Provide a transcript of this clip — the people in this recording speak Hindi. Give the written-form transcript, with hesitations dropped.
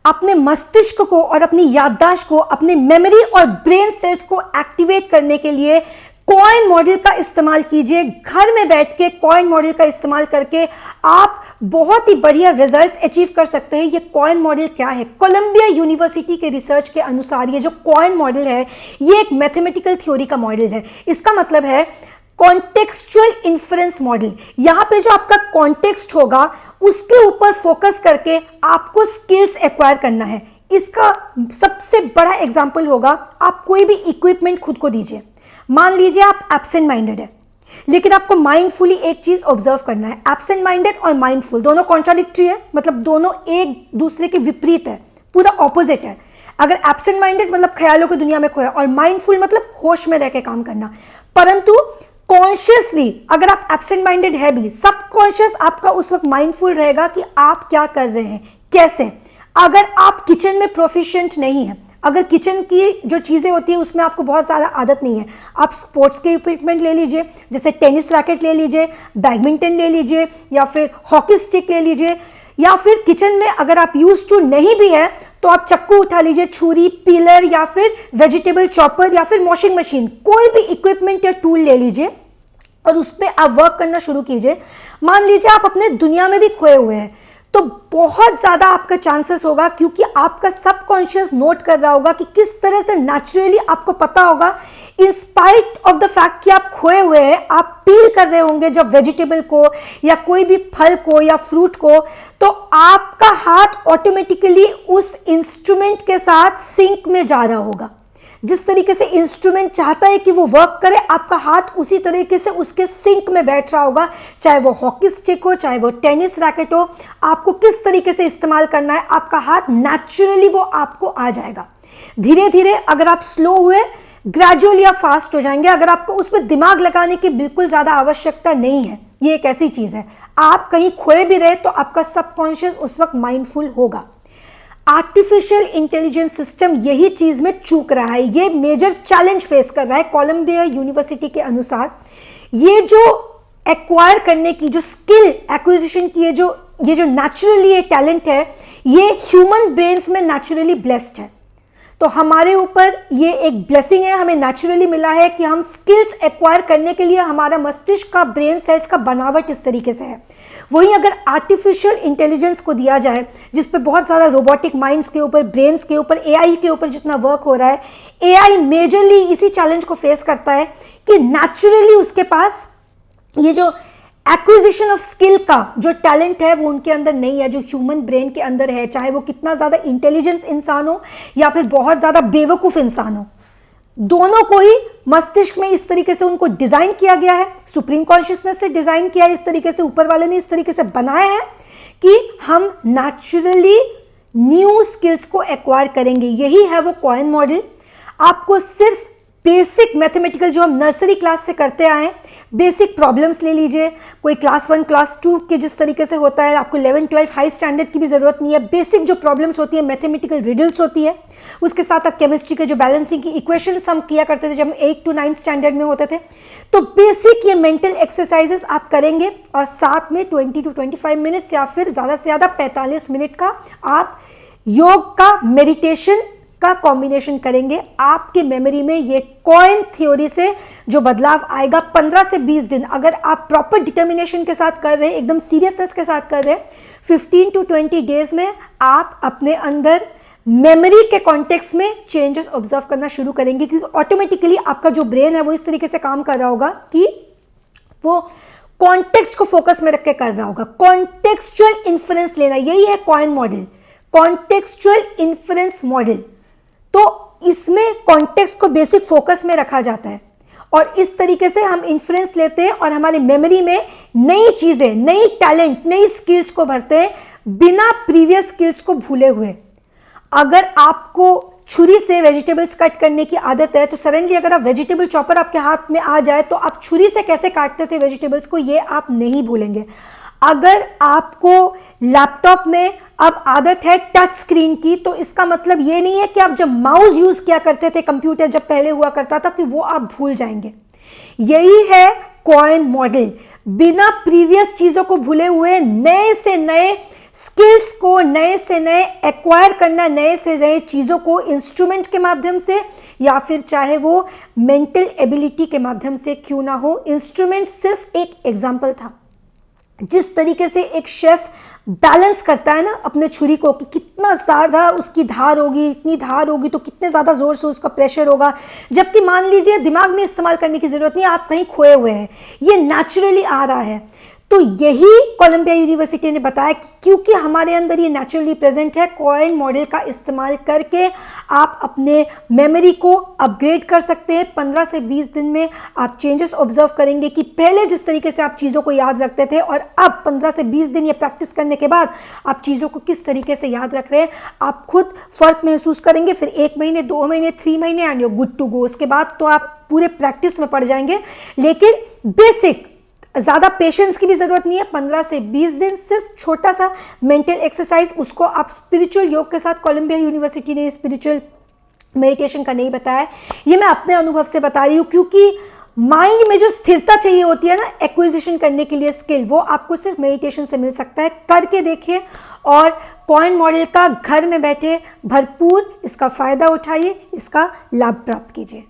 अपने मस्तिष्क को और अपनी याददाश्त को, अपने मेमोरी और ब्रेन सेल्स को एक्टिवेट करने के लिए कॉइन मॉडल का इस्तेमाल कीजिए। घर में बैठ के कॉइन मॉडल का इस्तेमाल करके आप बहुत ही बढ़िया रिजल्ट्स अचीव कर सकते हैं। ये कॉइन मॉडल क्या है? कोलंबिया यूनिवर्सिटी के रिसर्च के अनुसार ये जो कॉइन मॉडल है ये एक मैथमेटिकल थ्योरी का मॉडल है। इसका मतलब है कॉन्टेक्सचुअल इन्फरेंस मॉडल। यहां पे जो आपका कॉन्टेक्स्ट होगा उसके ऊपर फोकस करके आपको स्किल्स एक्वायर करना है। इसका सबसे बड़ा एग्जांपल होगा, आप कोई भी इक्विपमेंट खुद को दीजिए। मान लीजिए आप एब्सेंट माइंडेड है, लेकिन आपको माइंडफुली एक चीज ऑब्जर्व करना है। एब्सेंट माइंडेड और माइंडफुल दोनों कॉन्ट्राडिक्टरी है, मतलब दोनों एक दूसरे के विपरीत है, पूरा ऑपोजिट है। अगर एब्सेंट माइंडेड मतलब ख्यालों की दुनिया में खोया और माइंडफुल मतलब होश में रह के काम करना। परंतु कॉन्शियसली अगर आप एब्सेंट माइंडेड है भी, सबकॉन्शियस आपका उस वक्त माइंडफुल रहेगा कि आप क्या कर रहे हैं, कैसे। अगर आप किचन में प्रोफिशिएंट नहीं है, अगर किचन की जो चीज़ें होती है उसमें आपको बहुत ज़्यादा आदत नहीं है, आप स्पोर्ट्स के इक्विपमेंट ले लीजिए, जैसे टेनिस रैकेट ले लीजिए, बैडमिंटन ले लीजिए, या फिर हॉकी स्टिक ले लीजिए, या फिर किचन में अगर आप यूज टू नहीं भी है तो आप चक्कू उठा लीजिए, छुरी, पीलर, या फिर वेजिटेबल चॉपर, या फिर वॉशिंग मशीन, कोई भी इक्विपमेंट या टूल ले लीजिए और उस पर आप वर्क करना शुरू कीजिए। मान लीजिए आप अपने दुनिया में भी खोए हुए हैं, तो बहुत ज़्यादा आपका चांसेस होगा, क्योंकि आपका सबकॉन्शियस नोट कर रहा होगा कि किस तरह से नेचुरली आपको पता होगा, in spite of the fact कि आप खोए हुए हैं, आप पील कर रहे होंगे जब वेजिटेबल को या कोई भी फल को या फ्रूट को, तो आपका हाथ ऑटोमेटिकली उस इंस्ट्रूमेंट के साथ सिंक में जा रहा होगा। जिस तरीके से इंस्ट्रूमेंट चाहता है कि वो वर्क करे, आपका हाथ उसी तरीके से उसके सिंक में बैठ रहा होगा। चाहे वो हॉकी स्टिक हो, चाहे वो टेनिस रैकेट हो, आपको किस तरीके से इस्तेमाल करना है, आपका हाथ नेचुरली वो आपको आ जाएगा। धीरे धीरे अगर आप स्लो हुए, ग्रेजुअली आप फास्ट हो जाएंगे। अगर आपको उस पर दिमाग लगाने की बिल्कुल ज़्यादा आवश्यकता नहीं है, ये एक ऐसी चीज़ है, आप कहीं खोए भी रहे तो आपका सबकॉन्शियस उस वक्त माइंडफुल होगा। आर्टिफिशियल इंटेलिजेंस सिस्टम यही चीज में चूक रहा है, ये मेजर चैलेंज फेस कर रहा है। कोलंबिया यूनिवर्सिटी के अनुसार ये जो एक्वायर करने की, जो स्किल एक्विजिशन की, ये जो नेचुरली ये टैलेंट है, ये ह्यूमन ब्रेन्स में नेचुरली ब्लेस्ड है। तो हमारे ऊपर ये एक ब्लेसिंग है, हमें नेचुरली मिला है कि हम स्किल्स एक्वायर करने के लिए हमारा मस्तिष्क का, ब्रेन सेल्स का बनावट इस तरीके से है। वहीं अगर आर्टिफिशियल इंटेलिजेंस को दिया जाए, जिस पे बहुत ज़्यादा रोबोटिक माइंड्स के ऊपर, ब्रेन्स के ऊपर, एआई के ऊपर जितना वर्क हो रहा है, एआई मेजरली इसी चैलेंज को फेस करता है कि नेचुरली उसके पास ये जो एक्विजिशन ऑफ स्किल का जो टैलेंट है वो उनके अंदर नहीं है, जो ह्यूमन ब्रेन के अंदर है। चाहे वो कितना ज़्यादा इंटेलिजेंस इंसान हो या फिर बहुत ज़्यादा बेवकूफ़ इंसान हो, दोनों को ही मस्तिष्क में इस तरीके से उनको डिज़ाइन किया गया है, सुप्रीम कॉन्शियसनेस से डिज़ाइन किया है, इस तरीके से ऊपर वाले ने इस तरीके से बनाया है कि हम नेचुरली न्यू स्किल्स को एक्वायर करेंगे। यही है वो कॉइन मॉडल। आपको सिर्फ बेसिक मैथमेटिकल जो हम नर्सरी क्लास से करते आए, बेसिक प्रॉब्लम्स ले लीजिए, कोई क्लास 1 क्लास 2 के जिस tariके से होता है, आपको 11 12 हाई स्टैंडर्ड की भी ज़रूरत नहीं है। बेसिक जो प्रॉब्लम्स होती है, मैथमेटिकल रिडल्स होती है, उसके साथ आप केमिस्ट्री के जो बैलेंसिंग की इक्वेशंस हम किया करते थे जब हम 8 to 9 स्टैंडर्ड में होते थे, तो बेसिक ये मेंटल एक्सरसाइजेस आप करेंगे और साथ में 20 to 25 मिनट्स या फिर ज़्यादा से ज़्यादा 45 मिनट का आप योग का, मेडिटेशन का कॉम्बिनेशन करेंगे। आपके मेमोरी में ये कॉइन थ्योरी से जो बदलाव आएगा 15 से 20 दिन, अगर आप प्रॉपर डिटर्मिनेशन के साथ कर रहे हैं, एकदम सीरियसनेस के साथ कर रहे हैं, 15 to 20 डेज में आप अपने अंदर मेमोरी के कॉन्टेक्स्ट में चेंजेस ऑब्जर्व करना शुरू करेंगे, क्योंकि ऑटोमेटिकली आपका जो ब्रेन है वो इस तरीके से काम कर रहा होगा कि वो कॉन्टेक्स्ट को फोकस में रख के कर रहा होगा। कॉन्टेक्सचुअल इन्फ्रेंस लेना, यही है coin model, contextual inference model. तो इसमें कॉन्टेक्स्ट को बेसिक फोकस में रखा जाता है और इस तरीके से हम इन्फ्रेंस लेते हैं और हमारे मेमोरी में नई चीजें, नई टैलेंट, नई स्किल्स को भरते हैं बिना प्रीवियस स्किल्स को भूले हुए। अगर आपको छुरी से वेजिटेबल्स कट करने की आदत है, तो सडनली अगर आप वेजिटेबल चॉपर आपके हाथ में आ जाए तो आप छुरी से कैसे काटते थे वेजिटेबल्स को, ये आप नहीं भूलेंगे। अगर आपको लैपटॉप में अब आदत है टच स्क्रीन की, तो इसका मतलब ये नहीं है कि आप जब माउस यूज किया करते थे, कंप्यूटर जब पहले हुआ करता था, कि वो आप भूल जाएंगे। यही है कॉइन मॉडल, बिना प्रीवियस चीजों को भूले हुए नए से नए स्किल्स को नए से नए एक्वायर करना, नए से नए चीज़ों को इंस्ट्रूमेंट के माध्यम से या फिर चाहे वो मेंटल एबिलिटी के माध्यम से क्यों ना हो। इंस्ट्रूमेंट सिर्फ एक एग्जाम्पल था। जिस तरीके से एक शेफ बैलेंस करता है ना अपने छुरी को कि कितना ज़्यादा उसकी धार होगी, इतनी धार होगी तो कितने ज़्यादा ज़ोर से उसका प्रेशर होगा, जबकि मान लीजिए दिमाग में इस्तेमाल करने की ज़रूरत नहीं, आप कहीं खोए हुए हैं, ये नेचुरली आ रहा है। तो यही कोलंबिया यूनिवर्सिटी ने बताया कि क्योंकि हमारे अंदर ये नेचुरली प्रेजेंट है, कॉइन मॉडल का इस्तेमाल करके आप अपने मेमोरी को अपग्रेड कर सकते हैं। 15 से 20 दिन में आप चेंजेस ऑब्जर्व करेंगे कि पहले जिस तरीके से आप चीज़ों को याद रखते थे और अब 15 से 20 दिन ये प्रैक्टिस करने के बाद आप चीज़ों को किस तरीके से याद रख रहे हैं, आप खुद फर्क महसूस करेंगे। फिर 1 महीने, 2 महीने, 3 महीने and you good to go. उसके बाद तो आप पूरे प्रैक्टिस में पड़ जाएंगे। लेकिन बेसिक, ज़्यादा पेशेंस की भी ज़रूरत नहीं है। 15 से 20 दिन सिर्फ छोटा सा मेंटल एक्सरसाइज, उसको आप स्पिरिचुअल योग के साथ, कोलंबिया यूनिवर्सिटी ने स्पिरिचुअल मेडिटेशन का नहीं बताया, ये मैं अपने अनुभव से बता रही हूँ। क्योंकि माइंड में जो स्थिरता चाहिए होती है ना एक्विजिशन करने के लिए स्किल, वो आपको सिर्फ मेडिटेशन से मिल सकता है। करके देखिए और कॉइन मॉडल का घर में बैठे भरपूर इसका फ़ायदा उठाइए, इसका लाभ प्राप्त कीजिए।